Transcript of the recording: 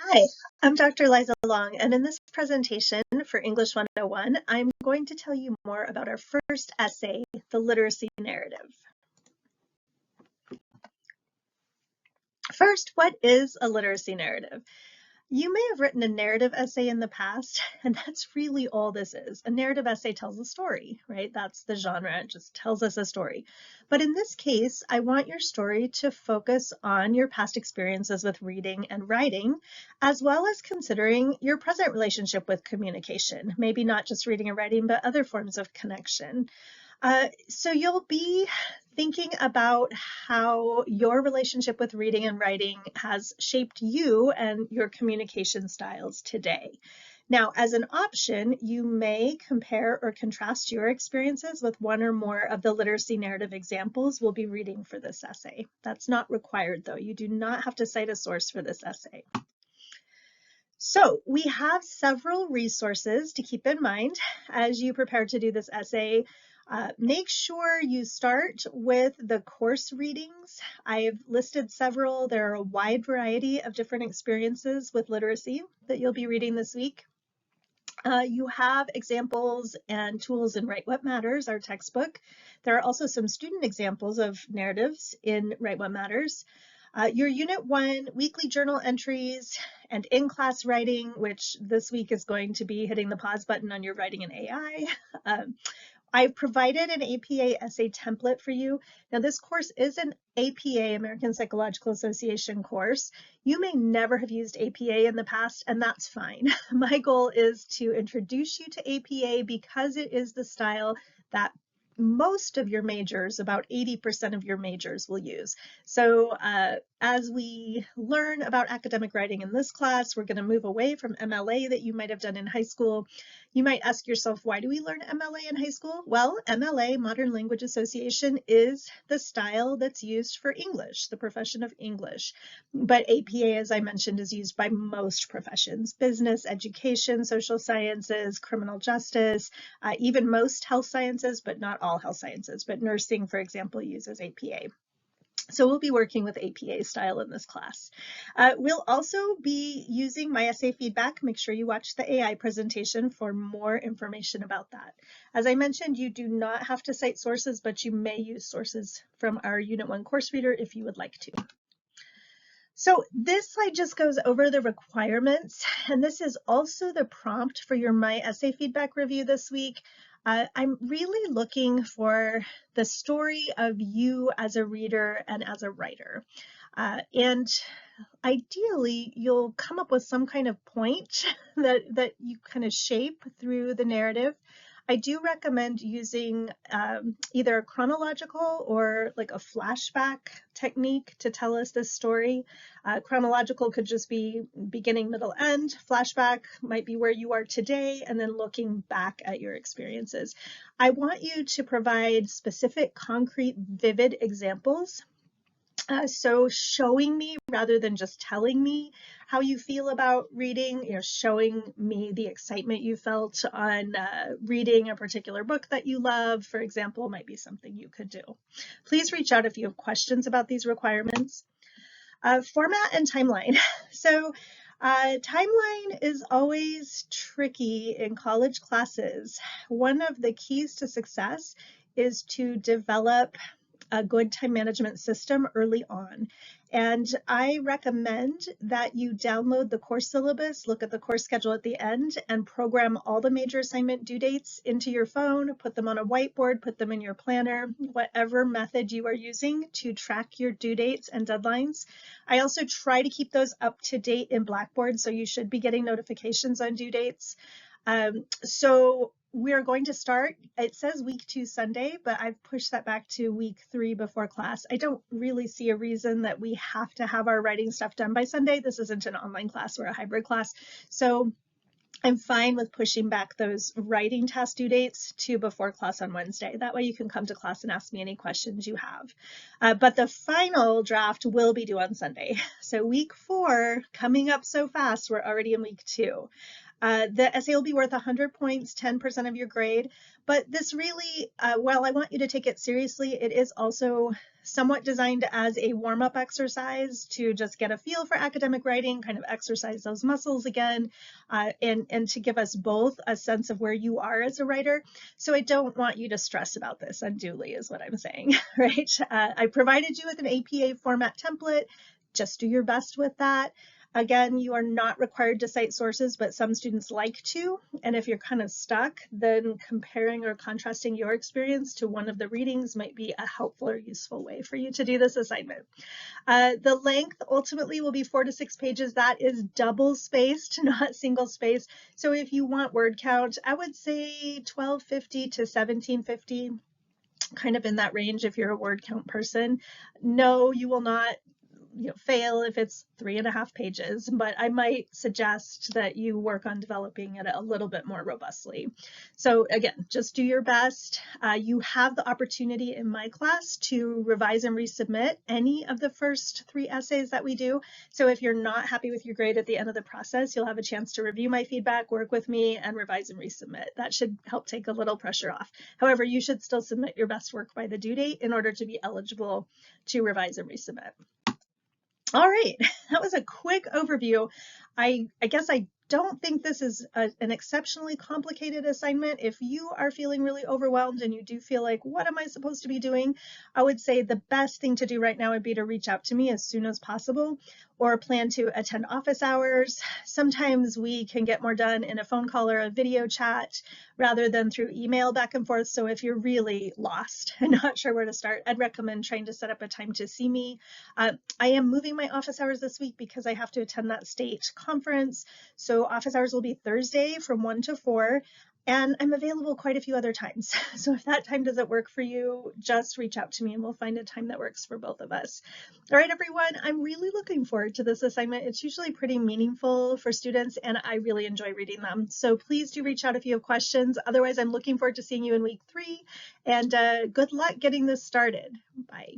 Hi, I'm Dr. Liza Long, and in this presentation for English 101, I'm going to tell you more about our first essay, the literacy narrative. First, what is a literacy narrative? You may have written a narrative essay in the past, and that's really all this is. A narrative essay tells a story, right? That's the genre, it just tells us a story. But in this case, I want your story to focus on your past experiences with reading and writing, as well as considering your present relationship with communication, maybe not just reading and writing, but other forms of connection. So you'll be thinking about how your relationship with reading and writing has shaped you and your communication styles today. Now, as an option, you may compare or contrast your experiences with one or more of the literacy narrative examples we'll be reading for this essay. That's not required, though. You do not have to cite a source for this essay. So we have several resources to keep in mind as you prepare to do this essay. Make sure you start with the course readings. I've listed several. There are a wide variety of different experiences with literacy that you'll be reading this week. You have examples and tools in Write What Matters, our textbook. There are also some student examples of narratives in Write What Matters. Your Unit 1 weekly journal entries and in-class writing, which this week is going to be hitting the pause button on your writing in AI. I've provided an APA essay template for you. Now, this course is an APA, American Psychological Association course. You may never have used APA in the past, and that's fine. My goal is to introduce you to APA because it is the style that most of your majors, about 80% of your majors, will use. So as we learn about academic writing in this class, we're going to move away from MLA that you might have done in high school. You might ask yourself, why do we learn MLA in high school? Well, MLA, Modern Language Association, is the style that's used for English, the profession of English. But APA, as I mentioned, is used by most professions: business, education, social sciences, criminal justice, even most health sciences, but not all health sciences. But nursing, for example, uses APA. So we'll be working with APA style in this class. We'll also be using my essay feedback. Make sure you watch the AI presentation for more information about that. As I mentioned, you do not have to cite sources, but you may use sources from our Unit 1 course reader if you would like to. So this slide just goes over the requirements, and this is also the prompt for your My Essay Feedback review this week. I'm really looking for the story of you as a reader and as a writer. And ideally, you'll come up with some kind of point that you kind of shape through the narrative. I do recommend using either a chronological or like a flashback technique to tell us this story. Chronological could just be beginning, middle, end. Flashback might be where you are today and then looking back at your experiences. I want you to provide specific, concrete, vivid examples. So showing me rather than just telling me how you feel about reading, showing me the excitement you felt on reading a particular book that you love, for example, might be something you could do. Please reach out if you have questions about these requirements. Format and timeline. So timeline is always tricky in college classes. One of the keys to success is to develop a good time management system early on. And I recommend that you download the course syllabus, look at the course schedule at the end, and program all the major assignment due dates into your phone, put them on a whiteboard, put them in your planner, whatever method you are using to track your due dates and deadlines. I also try to keep those up to date in Blackboard, so you should be getting notifications on due dates. So we're going to start, it says week 2 Sunday, but I've pushed that back to week 3 before class. I don't really see a reason that we have to have our writing stuff done by Sunday. This isn't an online class or a hybrid class. So I'm fine with pushing back those writing task due dates to before class on Wednesday. That way you can come to class and ask me any questions you have. But the final draft will be due on Sunday. So week 4 coming up so fast, we're already in week 2. The essay will be worth 100 points, 10% of your grade, but this really, while I want you to take it seriously, it is also somewhat designed as a warm-up exercise to just get a feel for academic writing, kind of exercise those muscles again, and to give us both a sense of where you are as a writer. So I don't want you to stress about this unduly, is what I'm saying, right? I provided you with an APA format template. Just do your best with that. Again, you are not required to cite sources, but some students like to. And if you're kind of stuck, then comparing or contrasting your experience to one of the readings might be a helpful or useful way for you to do this assignment. The length ultimately will be 4 to 6 pages. That is double spaced, not single spaced. So if you want word count, I would say 1250 to 1750, kind of in that range if you're a word count person. No, you will not fail if it's 3.5 pages, but I might suggest that you work on developing it a little bit more robustly. So again, just do your best. You have the opportunity in my class to revise and resubmit any of the first 3 essays that we do. So if you're not happy with your grade at the end of the process, you'll have a chance to review my feedback, work with me, and revise and resubmit. That should help take a little pressure off. However, you should still submit your best work by the due date in order to be eligible to revise and resubmit. All right, that was a quick overview. I guess I don't think this is an exceptionally complicated assignment. If you are feeling really overwhelmed and you do feel like, what am I supposed to be doing? I would say the best thing to do right now would be to reach out to me as soon as possible or plan to attend office hours. Sometimes we can get more done in a phone call or a video chat rather than through email back and forth. So if you're really lost and not sure where to start, I'd recommend trying to set up a time to see me. I am moving my office hours this week because I have to attend that state conference. So office hours will be Thursday from 1 to 4, and I'm available quite a few other times. So if that time doesn't work for you, just reach out to me and we'll find a time that works for both of us. All right, everyone, I'm really looking forward to this assignment. It's usually pretty meaningful for students and I really enjoy reading them. So please do reach out if you have questions. Otherwise, I'm looking forward to seeing you in week 3, and good luck getting this started. Bye.